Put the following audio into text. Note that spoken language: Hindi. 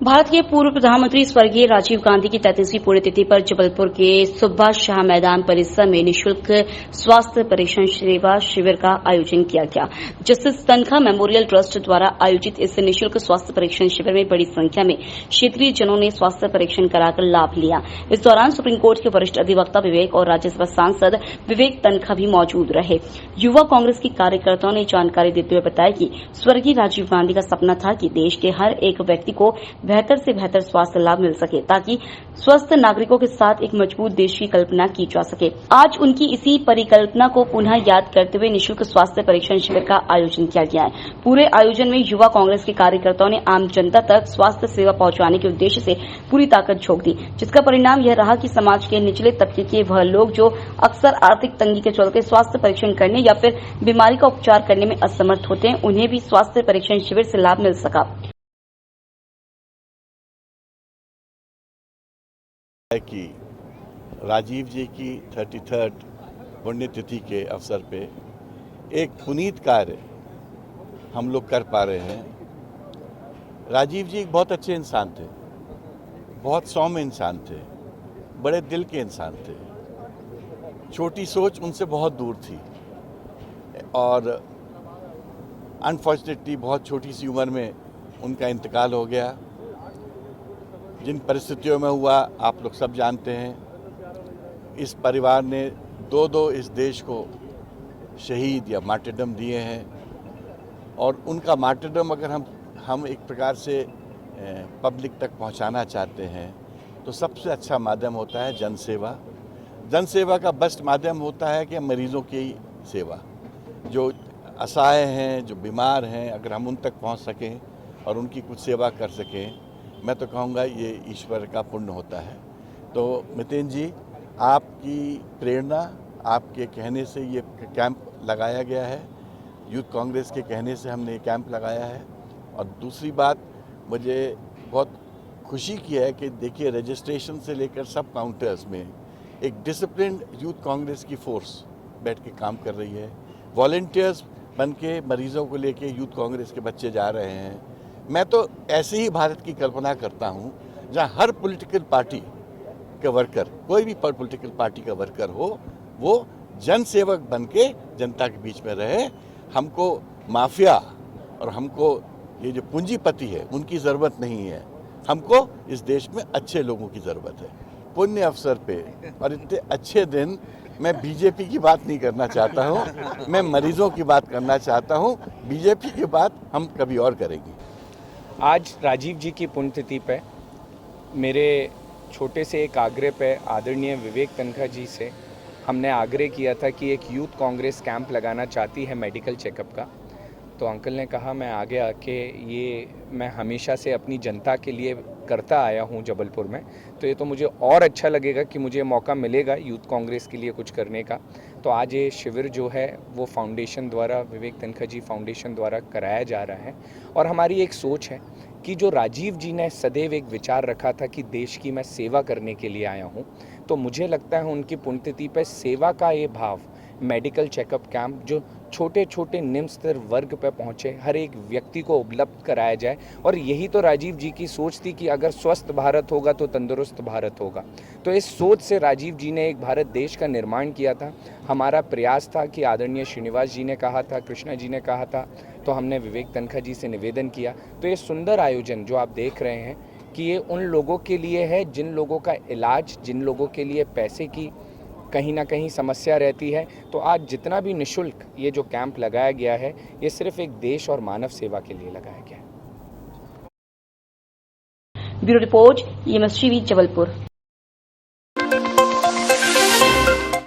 भारत के पूर्व प्रधानमंत्री स्वर्गीय राजीव गांधी की 33वीं पुण्यतिथि पर जबलपुर के सुभाष शाह मैदान परिसर में निःशुल्क स्वास्थ्य परीक्षण सेवा शिविर का आयोजन किया गया। जस्टिस तनखा मेमोरियल ट्रस्ट द्वारा आयोजित इस निःशुल्क स्वास्थ्य परीक्षण शिविर में बड़ी संख्या में क्षेत्रीय जनों ने स्वास्थ्य परीक्षण कराकर लाभ लिया। इस दौरान सुप्रीम कोर्ट के वरिष्ठ अधिवक्ता विवेक और राज्यसभा सांसद विवेक तनखा भी मौजूद रहे। युवा कांग्रेस के कार्यकर्ताओं ने जानकारी देते हुए बताया कि स्वर्गीय राजीव गांधी का सपना था कि देश के हर एक व्यक्ति को बेहतर से बेहतर स्वास्थ्य लाभ मिल सके ताकि स्वस्थ नागरिकों के साथ एक मजबूत देश की कल्पना की जा सके। आज उनकी इसी परिकल्पना को पुनः याद करते हुए निःशुल्क स्वास्थ्य परीक्षण शिविर का आयोजन किया गया है। पूरे आयोजन में युवा कांग्रेस के कार्यकर्ताओं ने आम जनता तक स्वास्थ्य सेवा पहुंचाने के उद्देश्य से पूरी ताकत झोंक दी, जिसका परिणाम यह रहा कि समाज के निचले तबके के वह लोग जो अक्सर आर्थिक तंगी के चलते स्वास्थ्य परीक्षण करने या फिर बीमारी का उपचार करने में असमर्थ होते हैं, उन्हें भी स्वास्थ्य परीक्षण शिविर से लाभ मिल सका। कि राजीव जी की 33rd पुण्यतिथि के अवसर पे एक पुनीत कार्य हम लोग कर पा रहे हैं। राजीव जी एक बहुत अच्छे इंसान थे, बहुत सौम्य इंसान थे, बड़े दिल के इंसान थे। छोटी सोच उनसे बहुत दूर थी और अनफॉर्चुनेटली बहुत छोटी सी उम्र में उनका इंतकाल हो गया। जिन परिस्थितियों में हुआ आप लोग सब जानते हैं। इस परिवार ने दो इस देश को शहीद या मार्टरडम दिए हैं और उनका मार्टरडम अगर हम एक प्रकार से पब्लिक तक पहुंचाना चाहते हैं तो सबसे अच्छा माध्यम होता है जनसेवा। जनसेवा का बेस्ट माध्यम होता है कि मरीजों की सेवा, जो असहाय हैं, जो बीमार हैं, अगर हम उन तक पहुंच सकें और उनकी कुछ सेवा कर सकें, मैं तो कहूँगा ये ईश्वर का पुण्य होता है। तो मितेन जी, आपकी प्रेरणा, आपके कहने से ये कैंप लगाया गया है। यूथ कांग्रेस के कहने से हमने ये कैंप लगाया है। और दूसरी बात मुझे बहुत खुशी की है कि देखिए रजिस्ट्रेशन से लेकर सब काउंटर्स में एक डिसिप्लिन्ड यूथ कांग्रेस की फोर्स बैठ के काम कर रही है। वॉलंटियर्स बन के मरीजों को लेके यूथ कांग्रेस के बच्चे जा रहे हैं। मैं तो ऐसे ही भारत की कल्पना करता हूँ जहाँ हर पॉलिटिकल पार्टी का वर्कर, कोई भी पॉलिटिकल पार्टी का वर्कर हो, वो जनसेवक बन के जनता के बीच में रहे। हमको माफिया और हमको ये जो पूंजीपति है उनकी ज़रूरत नहीं है। हमको इस देश में अच्छे लोगों की ज़रूरत है। पुण्य अवसर पे और इतने अच्छे दिन मैं बीजेपी की बात नहीं करना चाहता हूँ, मैं मरीजों की बात करना चाहता हूँ। बीजेपी की बात हम कभी और करेंगे। आज राजीव जी की पुण्यतिथि पे मेरे छोटे से एक आग्रह पे आदरणीय विवेक तनखा जी से हमने आग्रह किया था कि एक यूथ कांग्रेस कैंप लगाना चाहती है मेडिकल चेकअप का। तो अंकल ने कहा मैं आगे आके ये मैं हमेशा से अपनी जनता के लिए करता आया हूँ जबलपुर में, तो ये तो मुझे और अच्छा लगेगा कि मुझे मौका मिलेगा यूथ कांग्रेस के लिए कुछ करने का। तो आज ये शिविर जो है वो फाउंडेशन द्वारा, विवेक तनखा जी फाउंडेशन द्वारा कराया जा रहा है। और हमारी एक सोच है कि जो राजीव जी ने सदैव एक विचार रखा था कि देश की मैं सेवा करने के लिए आया हूँ, तो मुझे लगता है उनकी पुण्यतिथि पर सेवा का ये भाव, मेडिकल चेकअप कैंप जो छोटे छोटे निम्न स्तर वर्ग पे पहुँचे, हर एक व्यक्ति को उपलब्ध कराया जाए। और यही तो राजीव जी की सोच थी कि अगर स्वस्थ भारत होगा तो तंदुरुस्त भारत होगा। तो इस सोच से राजीव जी ने एक भारत देश का निर्माण किया था। हमारा प्रयास था कि आदरणीय श्रीनिवास जी ने कहा था, कृष्णा जी ने कहा था, तो हमने विवेक तनखा जी से निवेदन किया। तो ये सुंदर आयोजन जो आप देख रहे हैं कि ये उन लोगों के लिए है जिन लोगों का इलाज, जिन लोगों के लिए पैसे की कहीं ना कहीं समस्या रहती है। तो आज जितना भी निःशुल्क ये जो कैंप लगाया गया है, ये सिर्फ एक देश और मानव सेवा के लिए लगाया गया है। Bureau report, EMS TV Jabalpur.